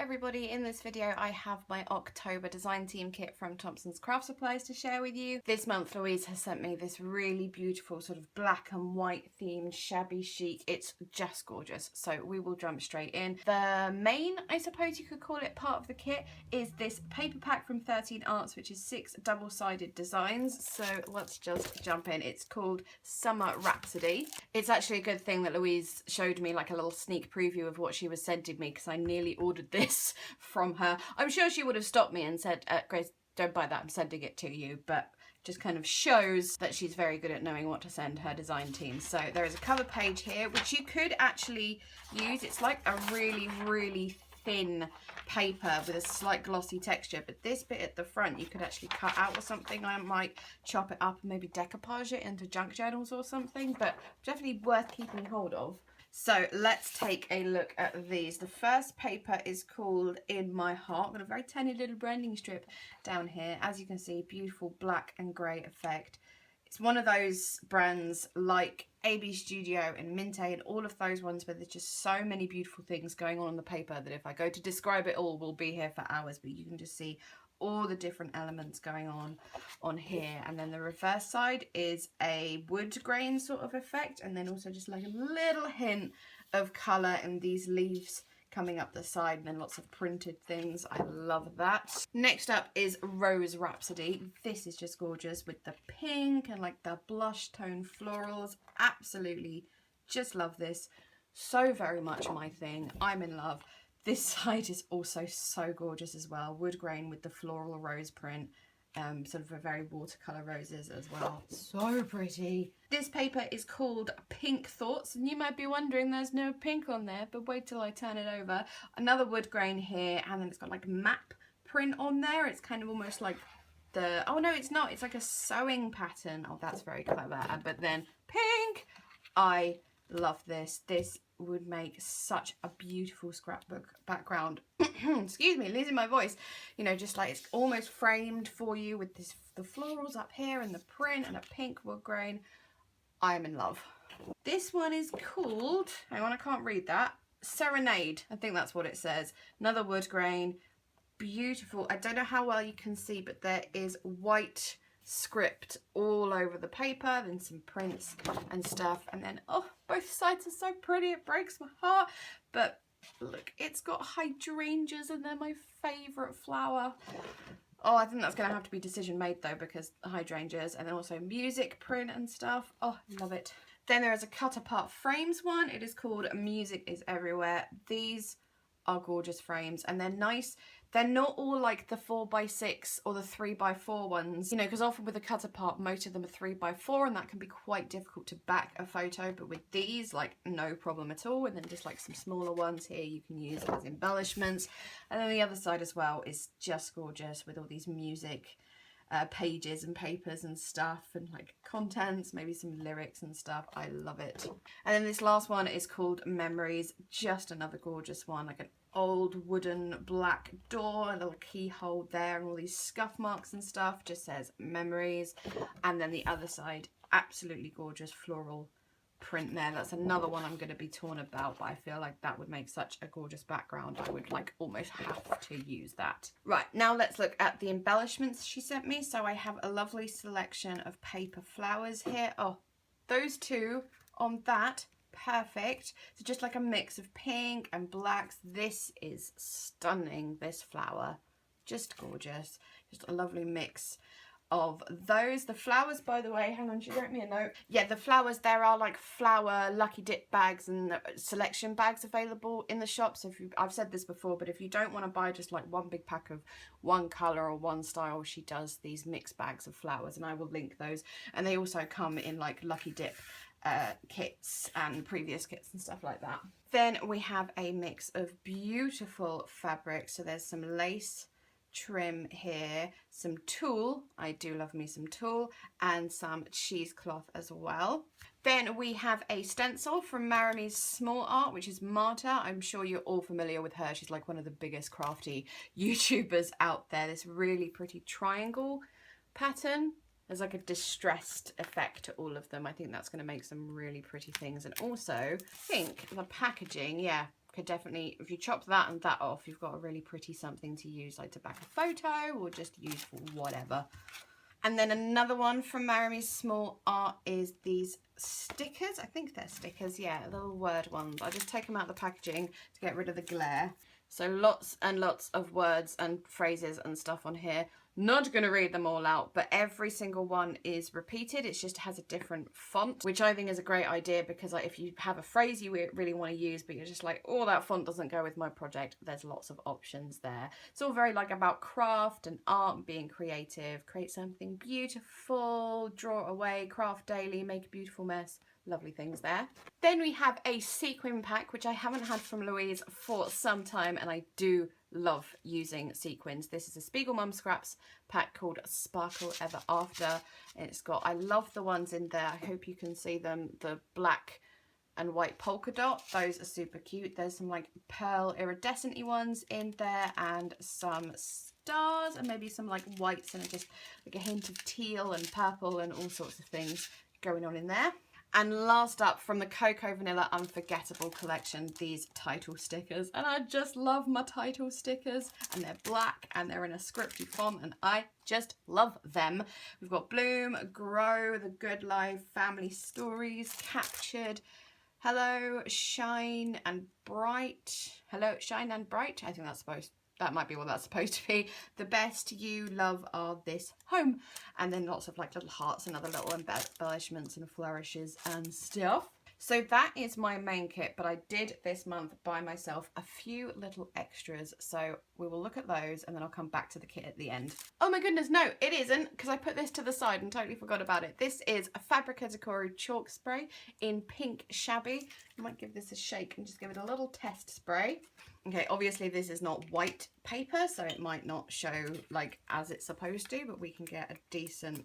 everybody, in this video I have my October design team kit from Thompson's Craft Supplies to share with you. This month Louise has sent me this really beautiful sort of black and white themed shabby chic. It's just gorgeous, so we will jump straight in. The main, I suppose you could call it, part of the kit is this paper pack from 13 Arts, which is 6 double-sided designs. So let's just jump in. It's called Summer Rhapsody. It's actually a good thing that Louise showed me like a little sneak preview of what she was sending me, because I nearly ordered this from her. I'm sure she would have stopped me and said, Grace, don't buy that, I'm sending it to you, but just kind of shows that she's very good at knowing what to send her design team. So there is a cover page here, which you could actually use. It's like a really thin paper with a slight glossy texture, but this bit at the front you could actually cut out or something. I might chop it up and maybe decoupage it into junk journals or something, but definitely worth keeping hold of. So let's take a look at these. The first paper is called In My Heart. Got a very tiny little branding strip down here. As you can see, beautiful black and grey effect. It's one of those brands like AB Studio and Minte and all of those ones where there's just so many beautiful things going on the paper that if I go to describe it all, we'll be here for hours, but you can just see all the different elements going on here. And then the reverse side is a wood grain sort of effect, and then also just like a little hint of colour in these leaves coming up the side, and then lots of printed things. I love that. Next up is Rose Rhapsody. This is just gorgeous with the pink and like the blush tone florals. Absolutely just love this. So very much my thing. I'm in love. This side is also so gorgeous as well. Wood grain with the floral rose print. Sort of a very watercolour roses as well. So pretty. This paper is called Pink Thoughts, and you might be wondering there's no pink on there, but wait till I turn it over. Another wood grain here, and then it's got like map print on there. It's kind of almost like the, oh no it's not, it's like a sewing pattern. Oh, that's very clever. But then pink. I love this. This would make such a beautiful scrapbook background. Excuse me, losing my voice. You know, just like it's almost framed for you with this, the florals up here and the print and a pink wood grain. I am in love. This one is called, hang on, I can't read that. Serenade, I think that's what it says. Another wood grain, beautiful. I don't know how well you can see, but there is white script all over the paper, then some prints and stuff, and then oh, both sides are so pretty, it breaks my heart. But look, it's got hydrangeas and they're my favourite flower. Oh, I think that's going to have to be decision made though, because hydrangeas, and then also music print and stuff. Oh, love it. Then there is a cut apart frames one. It is called Music is Everywhere. These are gorgeous frames, and they're nice. They're not all like the 4x6 or the 3x4 ones, you know, because often with a cut apart, most of them are 3x4, and that can be quite difficult to back a photo. But with these, like, no problem at all. And then just like some smaller ones here you can use as embellishments. And then the other side as well is just gorgeous with all these music pages and papers and stuff, and like contents, maybe some lyrics and stuff. I love it. And then this last one is called Memories. Just another gorgeous one, like an old wooden black door, a little keyhole there, and all these scuff marks and stuff. Just says Memories. And then the other side, absolutely gorgeous floral print there. That's another one I'm going to be torn about, but I feel like that would make such a gorgeous background. I would like almost have to use that. Right, now let's look at the embellishments she sent me. So I have a lovely selection of paper flowers here. Oh, those two on that, perfect. So just like a mix of pink and blacks. This is stunning, this flower, just gorgeous. Just a lovely mix of those. The flowers, by the way, hang on, she wrote me a note. Yeah, the flowers, there are like flower lucky dip bags and selection bags available in the shop. So if you, I've said this before, but if you don't want to buy just like one big pack of one colour or one style, she does these mixed bags of flowers, and I will link those. And they also come in like lucky dip kits and previous kits and stuff like that. Then we have a mix of beautiful fabrics. So there's some lace trim here, some tulle, I do love me some tulle, and some cheesecloth as well. Then we have a stencil from Marimy's Small Art, which is Marta. I'm sure you're all familiar with her. She's like one of the biggest crafty YouTubers out there. This really pretty triangle pattern. There's like a distressed effect to all of them. I think that's going to make some really pretty things. And also, I think the packaging, yeah, could definitely, if you chop that and that off, you've got a really pretty something to use, like to back a photo or just use for whatever. And then another one from Marimy's Small Art is these stickers. I think they're stickers, yeah, little word ones. I just take them out of the packaging to get rid of the glare. So lots and lots of words and phrases and stuff on here. Not going to read them all out, but every single one is repeated. It just has a different font, which I think is a great idea because like if you have a phrase you really want to use, but you're just like, oh, that font doesn't go with my project, there's lots of options there. It's all very like about craft and art and being creative. Create something beautiful, draw away, craft daily, make a beautiful mess. Lovely things there. Then we have a sequin pack, which I haven't had from Louise for some time, and I do love using sequins. This is a Spiegel Mum Scraps pack called Sparkle Ever After. And it's got, I love the ones in there. I hope you can see them. The black and white polka dot. Those are super cute. There's some like pearl iridescent-y ones in there and some stars and maybe some like whites and just like a hint of teal and purple and all sorts of things going on in there. And last up from the Cocoa Vanilla Unforgettable collection, these title stickers. And I just love my title stickers. And they're black and they're in a scripty font and I just love them. We've got Bloom, Grow, The Good Life, Family Stories, Captured, Hello, Shine and Bright. Hello, Shine and Bright. I think that might be what that's supposed to be. The best you love are this home. And then lots of like little hearts and other little embellishments and flourishes and stuff. So that is my main kit, but I did this month buy myself a few little extras. So we will look at those and then I'll come back to the kit at the end. Oh my goodness, no, it isn't, because I put this to the side and totally forgot about it. This is a Fabrica Decoro chalk spray in Pink Shabby. I might give this a shake and just give it a little test spray. Okay, obviously this is not white paper, so it might not show like as it's supposed to, but we can get a decent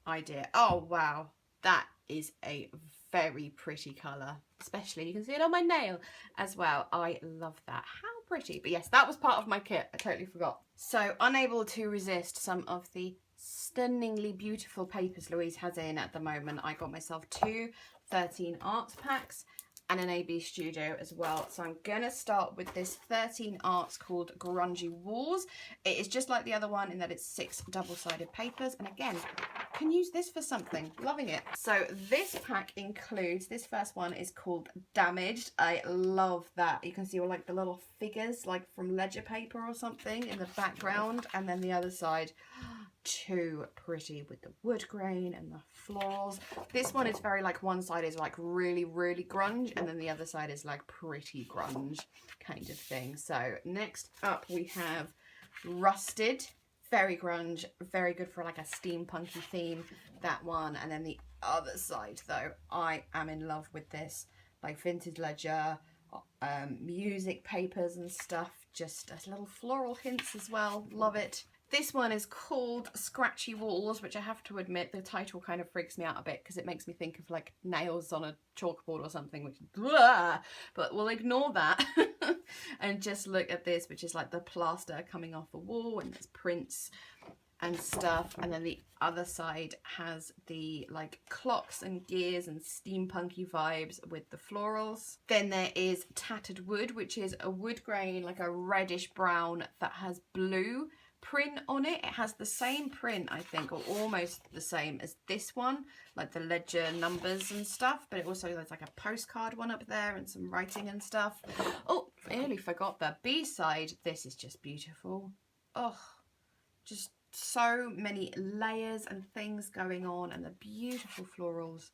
idea. Oh wow, that is a very pretty colour, especially you can see it on my nail as well. I love that. How pretty. But yes, that was part of my kit. I totally forgot. So unable to resist some of the stunningly beautiful papers Louise has in at the moment, I got myself two 13 Arts packs and an AB Studio as well. So I'm going to start with this 13 Arts called Grungy Walls. It is just like the other one in that it's 6 double-sided papers. And again, can use this for something. Loving it. So this pack includes, this first one is called Damaged. I love that. You can see all like the little figures like from ledger paper or something in the background. And then the other side, too pretty with the wood grain and the florals. This one is very like, one side is like really grunge and then the other side is like pretty grunge kind of thing. So next up we have Rusted, very grunge, very good for like a steampunky theme, that one. And then the other side though, I am in love with this, like vintage ledger, music papers and stuff, just as little floral hints as well. Love it. This one is called Scratchy Walls, which I have to admit, the title kind of freaks me out a bit because it makes me think of like nails on a chalkboard or something, which blah, but we'll ignore that and just look at this, which is like the plaster coming off the wall and there's prints and stuff. And then the other side has the like clocks and gears and steampunky vibes with the florals. Then there is Tattered Wood, which is a wood grain, like a reddish brown that has blue print on it. It has the same print, I think, or almost the same as this one, like the ledger numbers and stuff, but it also there's like a postcard one up there and some writing and stuff. Oh, I nearly forgot the B-side. This is just beautiful. Oh, just so many layers and things going on and the beautiful florals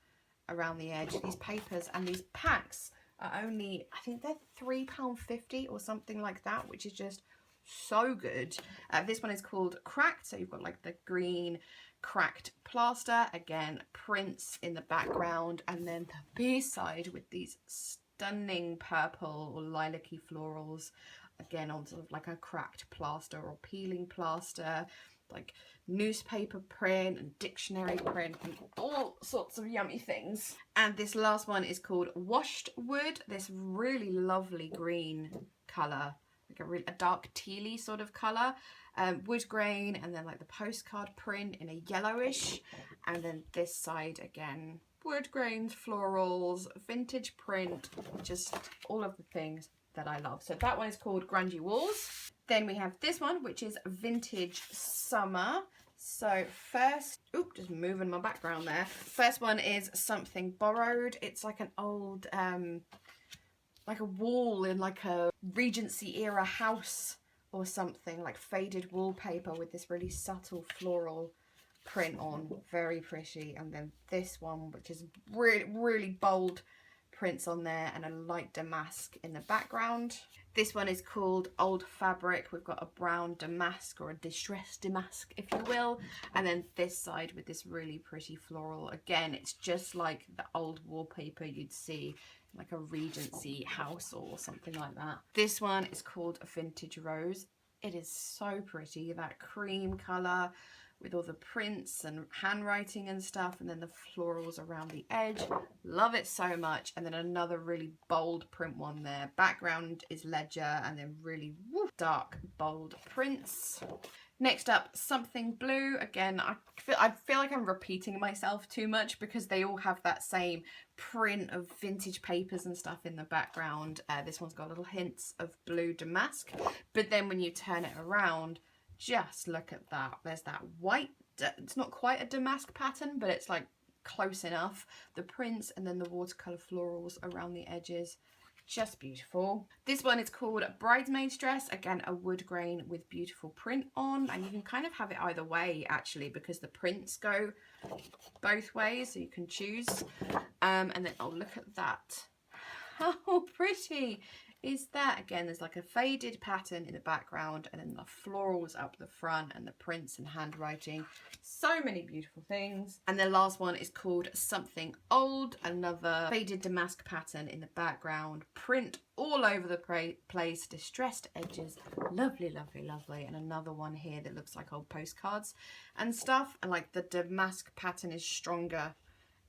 around the edge. These papers and these packs are only, I think they're £3.50 or something like that, which is just so good. This one is called Cracked, so you've got like the green cracked plaster, again prints in the background, and then the B-side with these stunning purple or lilac-y florals, again on sort of like a cracked plaster or peeling plaster, like newspaper print and dictionary print and all sorts of yummy things. And this last one is called Washed Wood, this really lovely green colour, like a dark tealy sort of colour, wood grain, and then like the postcard print in a yellowish, and then this side again, wood grains, florals, vintage print, just all of the things that I love. So that one is called Grungy Walls. Then we have this one, which is Vintage Summer. So first, just moving my background there. First one is Something Borrowed. It's like an old, like a wall in like a Regency era house or something, like faded wallpaper with this really subtle floral print on. Very pretty. And then this one, which is really, really bold prints on there and a light damask in the background. This one is called Old Fabric. We've got a brown damask or a distressed damask, if you will. And then this side with this really pretty floral. Again, it's just like the old wallpaper you'd see in like a Regency house or something like that. This one is called Vintage Rose. It is so pretty, that cream colour with all the prints and handwriting and stuff, and then the florals around the edge. Love it so much. And then another really bold print one there. Background is ledger, and then really dark, bold prints. Next up, Something Blue. Again, I feel like I'm repeating myself too much because they all have that same print of vintage papers and stuff in the background. This one's got little hints of blue damask, but then when you turn it around, just look at that. There's that white, it's not quite a damask pattern, but it's like close enough. The prints and then the watercolor florals around the edges. Just beautiful. This one is called Bridesmaid's Dress. Again, a wood grain with beautiful print on. And you can kind of have it either way, actually, because the prints go both ways, so you can choose. And then, oh, look at that. How pretty is that? Again, there's like a faded pattern in the background and then the florals up the front and the prints and handwriting. So many beautiful things. And the last one is called Something Old. Another faded damask pattern in the background, print all over the place, distressed edges. Lovely, lovely, lovely. And another one here that looks like old postcards and stuff. And like the damask pattern is stronger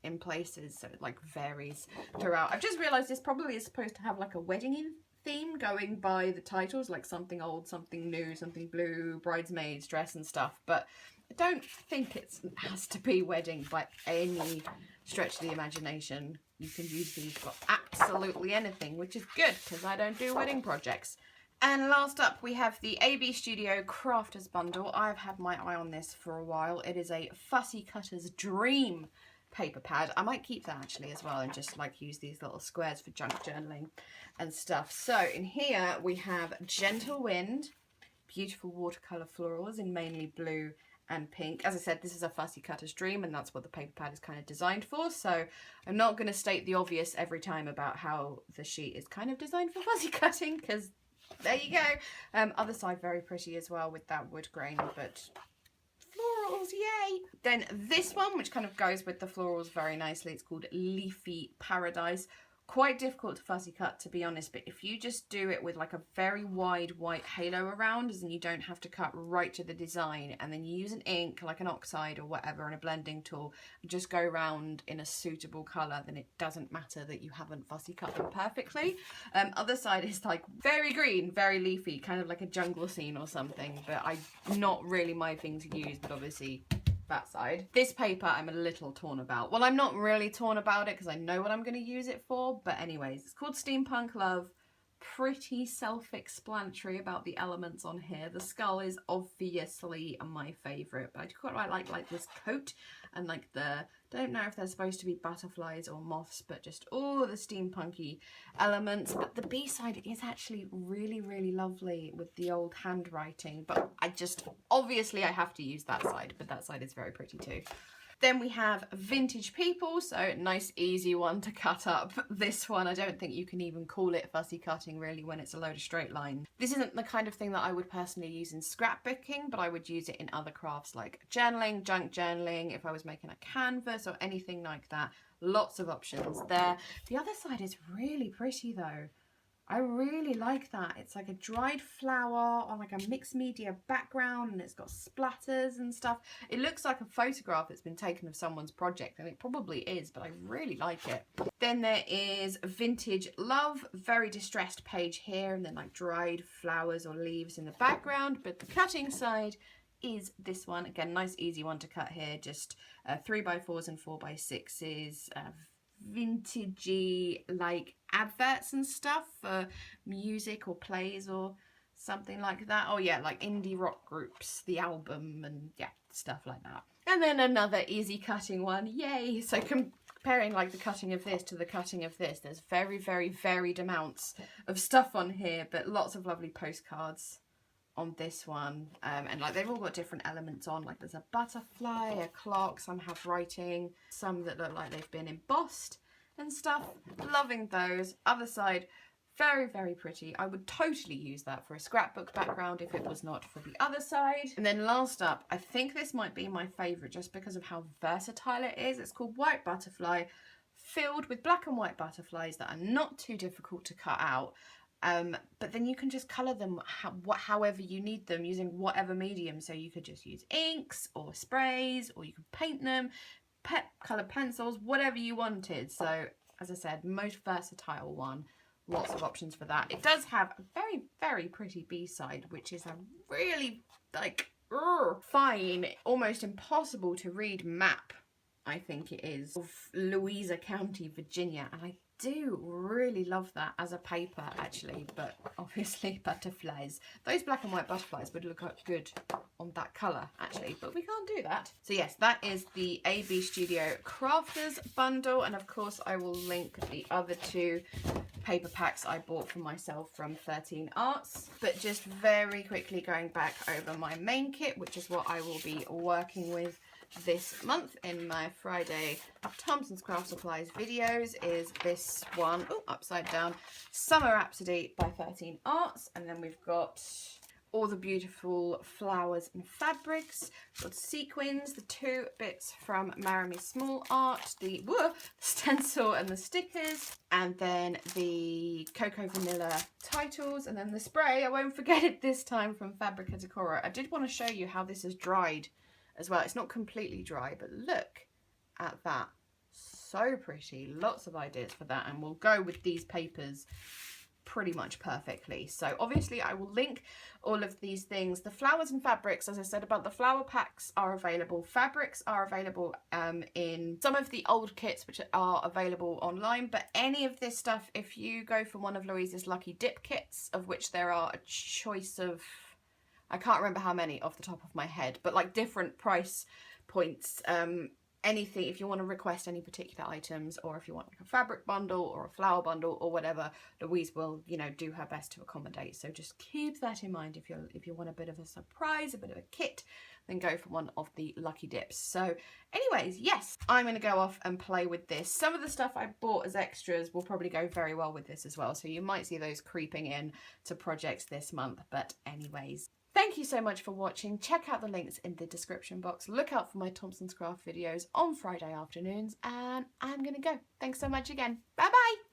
in places, so it like varies throughout. I've just realized this probably is supposed to have like a wedding theme going by the titles, like Something Old, Something New, Something Blue, Bridesmaid's Dress and stuff, but I don't think it has to be wedding by any stretch of the imagination. You can use these for absolutely anything, which is good because I don't do wedding projects. And last up, we have the AB Studio Crafters Bundle. I've had my eye on this for a while. It is a Fussy Cutter's Dream paper pad. I might keep that actually as well and just like use these little squares for junk journaling and stuff. So in here we have Gentle Wind, beautiful watercolor florals in mainly blue and pink. As I said, this is a Fussy Cutter's Dream and that's what the paper pad is kind of designed for. So I'm not going to state the obvious every time about how the sheet is kind of designed for fussy cutting, because there you go. Other side very pretty as well with that wood grain, but florals, yay! Then this one, which kind of goes with the florals very nicely, it's called Leafy Paradise. Quite difficult to fussy cut, to be honest, but if you just do it with like a very wide white halo around, as in you don't have to cut right to the design, and then you use an ink, like an oxide or whatever, and a blending tool, and just go around in a suitable colour, then it doesn't matter that you haven't fussy cut them perfectly. Other side is like very green, very leafy, kind of like a jungle scene or something, but not really my thing to use, but obviously that side. This paper I'm a little torn about. Well, I'm not really torn about it because I know what I'm going to use it for, but anyways, it's called Steampunk Love. Pretty self-explanatory about the elements on here. The skull is obviously my favourite, but I quite like this coat and like the, don't know if they're supposed to be butterflies or moths, but just all the steampunky elements. But the B-side is actually really, really lovely with the old handwriting, but obviously I have to use that side, but that side is very pretty too. Then we have Vintage People, so nice easy one to cut up. This one, I don't think you can even call it fussy cutting really when it's a load of straight lines. This isn't the kind of thing that I would personally use in scrapbooking, but I would use it in other crafts like journaling, junk journaling, if I was making a canvas or anything like that. Lots of options there. The other side is really pretty though. I really like that. It's like a dried flower on like a mixed media background and it's got splatters and stuff. It looks like a photograph that's been taken of someone's project, and it probably is, but I really like it. Then there is Vintage Love, very distressed page here, and then like dried flowers or leaves in the background, but the cutting side is this one. Again, nice easy one to cut here, just 3x4s and 4x6s, vintagey like adverts and stuff for music or plays or something like that. Oh yeah, like indie rock groups, the album, and yeah, stuff like that. And then another easy cutting one, yay! So comparing like the cutting of this to the cutting of this, there's very, very varied amounts of stuff on here, but lots of lovely postcards on this one. And like they've all got different elements on, like there's a butterfly, a clock, some have writing, some that look like they've been embossed and stuff. Loving those. Other side, very, very pretty. I would totally use that for a scrapbook background if it was not for the other side. And then last up, I think this might be my favourite just because of how versatile it is. It's called White Butterfly, filled with black and white butterflies that are not too difficult to cut out. But then you can just colour them however you need them using whatever medium. So you could just use inks or sprays, or you could paint them, colour pencils, whatever you wanted. So as I said, most versatile one. Lots of options for that. It does have a very, very pretty B-side, which is a really like fine, almost impossible to read map, I think it is, of Louisa County, Virginia. And I do really love that as a paper actually, but obviously butterflies. Those black and white butterflies would look good on that colour actually, but we can't do that. So yes, that is the AB Studio Crafters bundle, and of course I will link the other two paper packs I bought for myself from 13 Arts. But just very quickly going back over my main kit, which is what I will be working with this month in my Friday Thompson's Craft Supplies videos, is this one, upside down, Summer Rhapsody by 13 Arts. And then we've got all the beautiful flowers and fabrics, got sequins, the two bits from Marry Me Small Art, the stencil and the stickers, and then the Cocoa Vanilla titles, and then the spray, I won't forget it this time, from Fabrica Decora. I did want to show you how this is dried as well. It's not completely dry, but look at that. So pretty. Lots of ideas for that, and we'll go with these papers pretty much perfectly. So obviously I will link all of these things. The flowers and fabrics, as I said about the flower packs, are available. Fabrics are available in some of the old kits which are available online, but any of this stuff, if you go for one of Louise's Lucky Dip kits, of which there are a choice of, I can't remember how many off the top of my head, but like different price points, anything, if you want to request any particular items, or if you want like a fabric bundle or a flower bundle or whatever, Louise will, you know, do her best to accommodate. So just keep that in mind. If you want a bit of a surprise, a bit of a kit, then go for one of the Lucky Dips. So anyways, yes, I'm going to go off and play with this. Some of the stuff I bought as extras will probably go very well with this as well. So you might see those creeping in to projects this month. But anyways, thank you so much for watching. Check out the links in the description box. Look out for my Thompson's Craft videos on Friday afternoons, and I'm going to go. Thanks so much again. Bye bye.